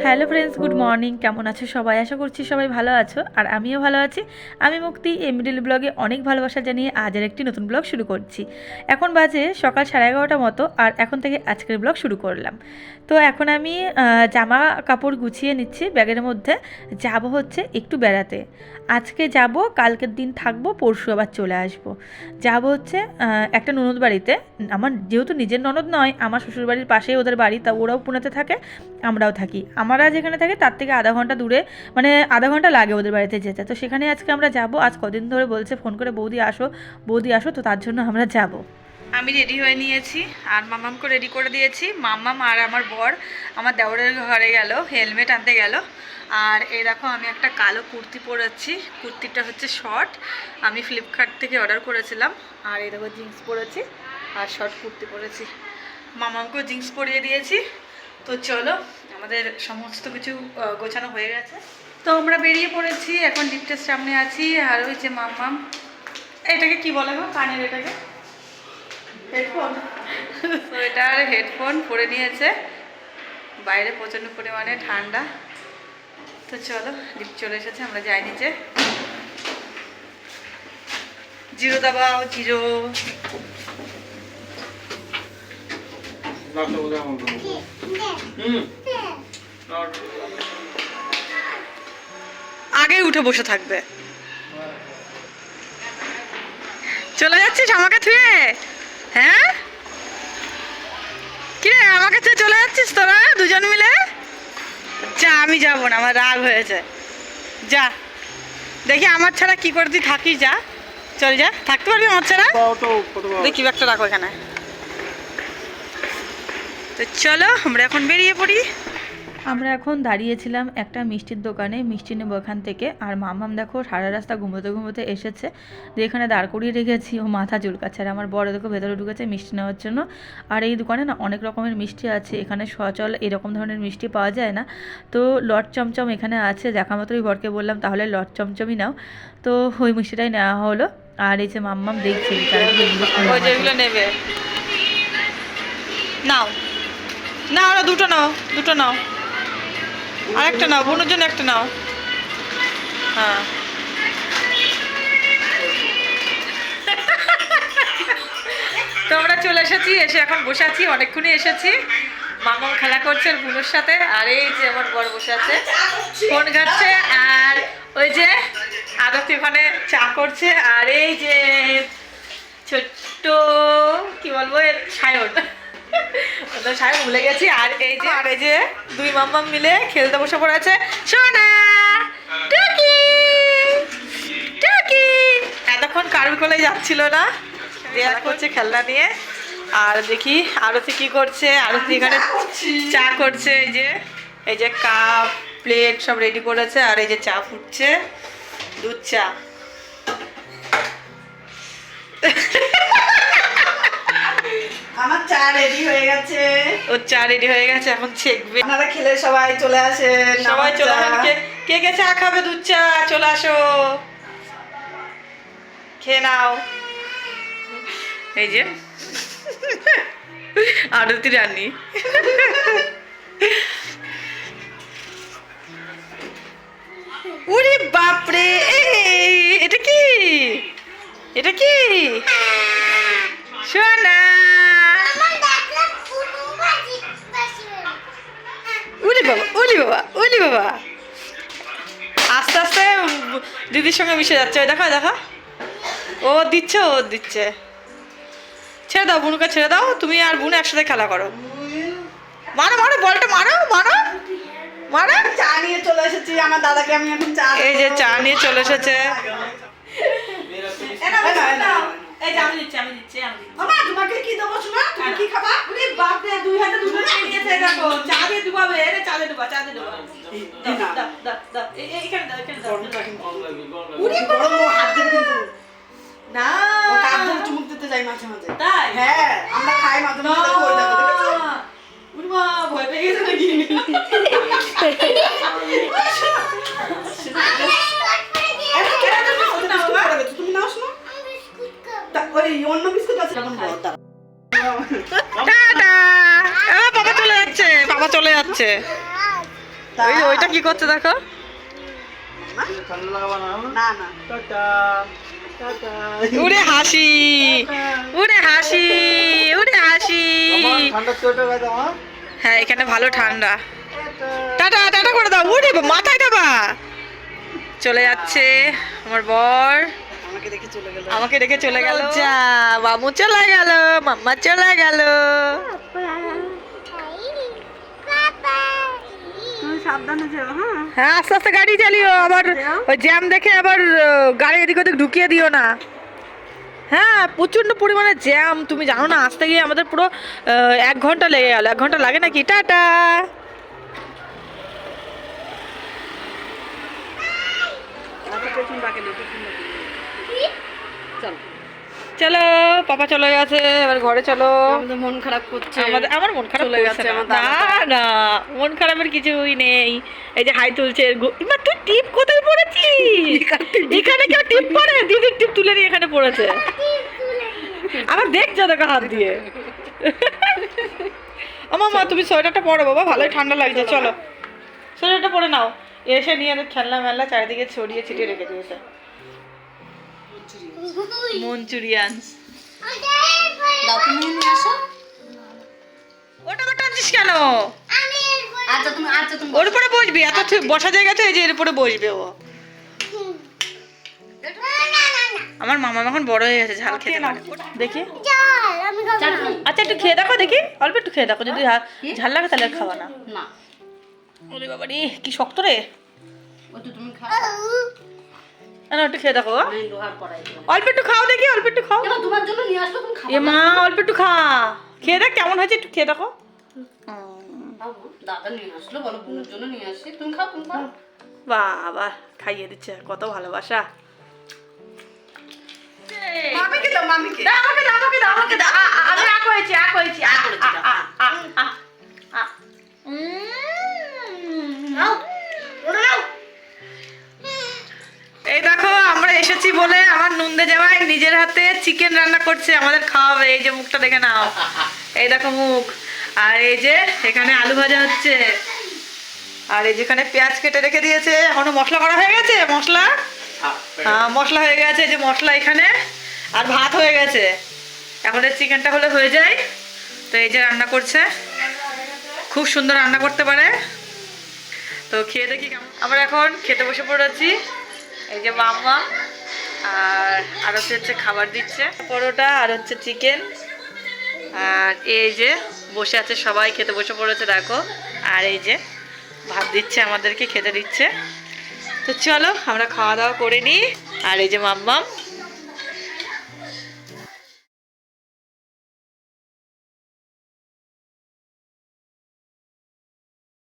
Hello friends, good morning. কেমন আছো সবাই? আশা করছি সবাই ভালো আছো, আর আমিও ভালো আছি। আমি মুক্তি এই মিডল ব্লগে অনেক ভালোবাসা জানিয়ে আজের একটি নতুন ব্লগ শুরু করছি। এখন বাজে সকাল 11:30 মতো, আর এখন থেকে আজকের ব্লগ শুরু করলাম। তো এখন আমি জামা কাপড় গুছিয়ে নিচ্ছি ব্যাগের মধ্যে। যাব হচ্ছে একটু বেড়াতে। আজকে যাব, কালকের দিন থাকবো, পরশু আবার চলে আসব। যাব হচ্ছে একটা ননদ বাড়িতে। আমার যেহেতু নিজের ননদ নয়, আমার শ্বশুরবাড়ির পাশেই ওদের বাড়ি, তা ওরাও পুনেতে থাকে, আমরাও থাকি। আমরা যেখানে থাকি তার থেকে আধা ঘন্টা দূরে, মানে আধা ঘন্টা লাগে ওদের বাড়িতে যেতে। তো সেখানে আজকে আমরা যাব। আজ কদিন ধরে বলছে ফোন করে, বৌদি আসো বৌদি আসো, তো তার জন্য আমরা যাব। আমি রেডি হয়ে নিয়েছি আর মাম্মামকে রেডি করে দিয়েছি। মাম্মাম আর আমার বর আমার দেওরের ঘরে গেল হেলমেট আনতে গেল। আর এই দেখো আমি একটা কালো কুর্তি পরেছি। কুর্তিটা হচ্ছে শর্ট, আমি ফ্লিপকার্ট থেকে অর্ডার করেছিলাম। আর এই দেখো জিন্স পরেছি আর শর্ট কুর্তি পরেছি। মামামকেও জিন্স পরিয়ে দিয়েছি। তো চলো, আমাদের সমস্ত কিছু গোছানো হয়ে গেছে। তো আমরা বেরিয়ে পড়েছি, এখন লিফটের সামনে আছি। আর ওই যে মাম্মাম, এটাকে কি বলে গো কানের, এটাকে হেডফোন। তো এটার হেডফোন পরে নিয়েছে। বাইরে প্রচণ্ড পরিমাণে ঠান্ডা। তো চলো, লিফট চলে এসেছে, আমরা যাই নিচে। জিরো দাবাও, জিরো। আগে উঠে বসে থাকবে। চলে যাচ্ছিস আমাকে থুয়ে? হ্যাঁ, কিরে আমাকে থুয়ে চলে যাচ্ছিস তোরা দুজন মিলে? যা, আমি যাবো না, আমার রাগ হয়েছে। যা, দেখি আমার ছাড়া কি করে তুই থাকিস। যা, চল যা, থাকতে পারবি আমার ছাড়া? দেখি ব্যাগটা রাখো এখানে। তো চলো, আমরা এখন বেরিয়ে পড়ি। আমরা এখন দাঁড়িয়েছিলাম একটা মিষ্টির দোকানে, মিষ্টি নেবো এখান থেকে। আর মাম্মাম দেখো সারা রাস্তা ঘুমোতে ঘুমোতে এসেছে, যে এখানে দাঁড় করিয়ে রেখেছি, ও মাথা চুলকাচ্ছে। আর আমার বড় দেখো ভেতরে ঢুকেছে মিষ্টি নেওয়ার জন্য। আর এই দোকানে না অনেক রকমের মিষ্টি আছে, এখানে সচল এরকম ধরনের মিষ্টি পাওয়া যায় না। তো লট চমচম এখানে আছে, দেখা মাত্রই বরকে বললাম তাহলে লট চমচমই নাও। তো ওই মিষ্টিটাই নেওয়া হলো। আর এই যে মাম্মাম দেখছে যেগুলো নেবে। নাও না, ওরা দুটো নাও, দুটো নাও, আরেকটা নাও, বোনের জন্য একটা নাও। হ্যাঁ, তো আমরা চলে এসেছি, এসে এখন বসে আছি, অনেকক্ষণই এসেছি। মামা খেলা করছে বোনের সাথে। আর এই যে আমার বড় বসে আছে, ফোন ঘাটছে। আর ওই যে আরতি ওখানে চা করছে। আর এই যে ছোট্ট কি বলবো সায়ন, সায়ন ভুলে গেছি। আর এই যে দুই মাম্মাম মিলে খেলতে বসে পড়েছে। সোনা টুকি টুকি এতক্ষণ কারুর কোলে যাচ্ছিল না, দেয়াল করছে খেলনা নিয়ে। আর দেখি আরতি কি করছে। আরতি এখানে চা করছে। এই যে কাপ প্লেট সব রেডি করেছে। আর এই যে চা ফুটছে, দুধ চা। আমার চা রেডি হয়ে গেছে। ওর চা রেডি হয়ে গেছে, এখন ছেঁকবে। আপনারা খেলে সবাই চলে আসেন, সবাই চলে আসেন। কে কে চা খাবে, দুধ চা, চলে আসো, খেয়ে নাও। এই যে আরতি রানী। ওরে বাপরে, এটা কি, এটা কি সোনা? উলি বাবা, উলি বাবা, উলি বাবা। আস্তে আস্তে দিদির সঙ্গে মিশে যাচ্ছে। ওই দেখো দেখো, ও দিচ্ছে, ও দিচ্ছে। ছেড়ে দাও, বুনুকে ছেড়ে দাও, তুমি আর বুন একসাথে খেলা করো। মারো মারো, বলটা মারো মারো মারো। চা নিয়ে চলে এসেছি, আমার দাদাকে আমি এখন চা। এই যে চা নিয়ে চলে এসেছে। এই যে আমি দিচ্ছি, আমি দিচ্ছি, আমি দিচ্ছি। মামা তোমাকে কি দেবো শোনা? তুমি কি খাবা? ওরে বাপ রে, দুই হাতে দুটো নিয়ে নিয়েছে। দেখো চা দিয়ে ডুবাবে, এরে চা দিয়ে ডুবা, চা দিয়ে ডুবা। দাও দাও দাও দাও, এইখানে দাও, এখানে দাও। ওরে বড় হাত দেবে কিন্তু না, ও কাপ ধরে চুমুক দিতে যাই মাঝে মাঝে। তাই? হ্যাঁ, আমরা খাই মাঝে মাঝে। দেখো ওই দেখো, দেখেছো? ওরে মা, ভয় পেয়ে গেছে নাকি? তুমি নাও শোনো, ওই অন্য বিস্কুট আছে। টাটা। বাবা চলে যাচ্ছে, বাবা চলে যাচ্ছে। ওই যে ওইটা কি করছে দেখো। না না উড়ে হাসি, উড়ে হাসি, উড়ে হাসি। হ্যাঁ এখানে ভালো ঠান্ডা। টাটা টাটা করে দাও। উড়ে মাথায় দেবা। চলে যাচ্ছে আমার বর, আমাকে দেখে চলে গেল। আমাকে রেখে চলে গেল। যা মামু চলে গেল, মাম্মা চলে গেল। তুমি সাবধানে যেও। হ্যাঁ হ্যাঁ আস্তে আস্তে গাড়ি চালিও, আবার ওই জ্যাম দেখে আবার গাড়ি এদিক ওদিক ঢুকিয়ে দিও না। হ্যাঁ প্রচন্ড পরিমাণে জ্যাম, তুমি জানো না, আসতে গিয়ে আমাদের পুরো 1 ঘন্টা লেগে গেল। 1 ঘন্টা লাগে নাকি? টাটা। পেছন ডাকে না, পেছন ডাকে চল। চলো পাপা চলে গেছে, এবার ঘরে চলো। আমাদের মন খারাপ করছে। আমার মন খারাপ চলে করছে গেছে না। আমার না দাদাটা। না মন খারাপের কিছুই নেই। এই যে হাই তুলছে। এবার তুই টিপ কোথায় পড়েছিস? এখানে কেউ টিপ পড়ে? দিদির টিপ তুলে নিয়ে এখানে পড়েছে। আবার দেখছো দেখো হাত দিয়ে। আমার মা তুমি সোয়েটারটা পরো বাবা, ভালোই ঠান্ডা লাগছে। চলো সোয়েটারটা পরে নাও। এসে নিয়ে খেলনা মেলনা চারিদিকে ছড়িয়ে ছিটিয়ে রেখে দিয়েছে। মঞ্চুরিয়ান। দাও তুমি নিয়ে আসো। ওটা তো টানছিস কেন? আচ্ছা তুমি ওর উপরে বসবি? এত বসা জায়গা তো, এই যে এর উপরে বসবে ও। আমার মামা এখন বড় হয়ে গেছে, ঝাল খেতে পারে। দেখি আচ্ছা একটু খেয়ে দেখো, দেখি অল্প একটু খেয়ে দেখো, যদি ঝাল লাগে তাহলে আর খাবা না। না ওরে বাবা রে কি শক্ত রে। ওই তো তুমি খাও। না একটু খেয়ে দেখো। আমি লোহার কড়াই দিলাম। অল্প একটু খাও দেখি, অল্প একটু খাও। এবার তোমার জন্য নিয়ে আসলো, তুমি খাও। এ মা অল্প একটু খা, খেয়ে দেখ কেমন হয়েছে, একটু খেয়ে দেখো। দাদা নিয়ে আসলো, বলো বোনের জন্য নিয়ে আসি। তুমি খাও, তুমি খাও। বাবা খাইয়ে দিচ্ছে, কত ভালোবাসা। মামিকে দাও, মামিকে। দাও আমাকে দাও, আমাকে দাও, আমাকে দাও। আমি আক হয়েছি, আক হয়েছি। নাও, ওটা নাও। এই দেখো আমরা এসেছি বলে আমার নন্দে জামাই নিজের হাতে চিকেন রান্না করছে, আমাদের খাওয়াবে। এই যে মুখটা দেখে নাও, এই দেখো মুখ। আর এই যে এখানে আলু ভাজা হচ্ছে, আর এই যেখানে পেঁয়াজ কেটে রেখে দিয়েছে। এখনো মশলা করা হয়ে গেছে, মশলা মশলা হয়ে গেছে, যে মশলা এখানে। আর ভাত হয়ে গেছে, এখন এই চিকেনটা হলে হয়ে যায়। তো এই যে রান্না করছে, খুব সুন্দর রান্না করতে পারে। তো খেয়ে দেখি কেমন। আমরা এখন খেতে বসে পড়েছি। এই যে মাম্মা আর হচ্ছে খাবার দিচ্ছে, পরোটা আর হচ্ছে চিকেন। আর এই যে বসে আছে সবাই, খেতে বসে পড়েছে দেখো। আর এই যে ভাত দিচ্ছে আমাদেরকে, খেতে দিচ্ছে। তো চলো আমরা খাওয়া দাওয়া করে নিই। আর এই যে মাম্মাম